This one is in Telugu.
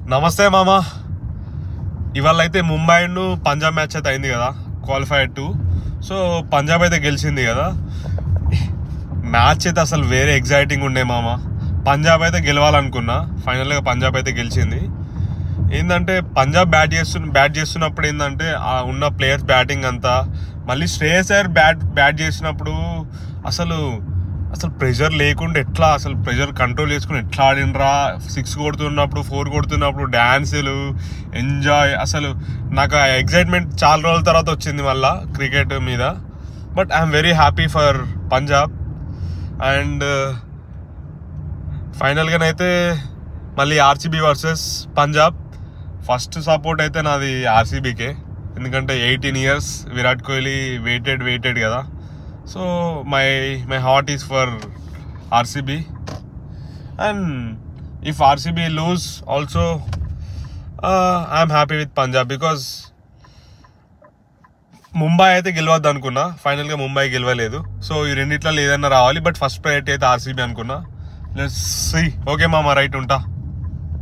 నమస్తే మామ. ఇవాళ అయితే ముంబై పంజాబ్ మ్యాచ్ అయితే అయింది కదా, క్వాలిఫైడ్ 2. సో పంజాబ్ అయితే గెలిచింది కదా. మ్యాచ్ అయితే అసలు వేరే ఎగ్జైటింగ్ ఉండే మామ. పంజాబ్ అయితే గెలవాలనుకున్నా, ఫైనల్గా పంజాబ్ అయితే గెలిచింది. ఏంటంటే పంజాబ్ బ్యాట్ చేస్తున్నప్పుడు ఏంటంటే ఉన్న ప్లేయర్స్ బ్యాటింగ్ అంతా, మళ్ళీ శ్రేయస్ అయ్యర్ బ్యాట్ చేసినప్పుడు అసలు ప్రెషర్ లేకుండా ఎట్లా, అసలు ప్రెషర్ కంట్రోల్ చేసుకుని ఎట్లా ఆడినరా. 6 కొడుతున్నప్పుడు 4 కొడుతున్నప్పుడు డ్యాన్సులు, ఎంజాయ్. అసలు నాకు ఆ ఎగ్జైట్మెంట్ చాలా రోజుల తర్వాత వచ్చింది మళ్ళా క్రికెట్ మీద. But I'm very happy for Punjab. And ఫైనల్గానైతే మళ్ళీ RCB versus Punjab. First support అయితే నాది ఆర్సీబీకే, ఎందుకంటే 18 years విరాట్ కోహ్లీ వెయిటెడ్ కదా. So my heart is for RCB. And if RCB lose also I'm happy with Punjab, because Mumbai అయితే గెలవద్దు అనుకున్నా, ఫైనల్గా ముంబై గెలవలేదు. సో ఈ రెండిట్లో ఏదైనా రావాలి, బట్ ఫస్ట్ ప్రయారిటీ అయితే ఆర్సీబీ అనుకున్నా. Let's see. ఓకే మామ, రైట్, ఉంటా.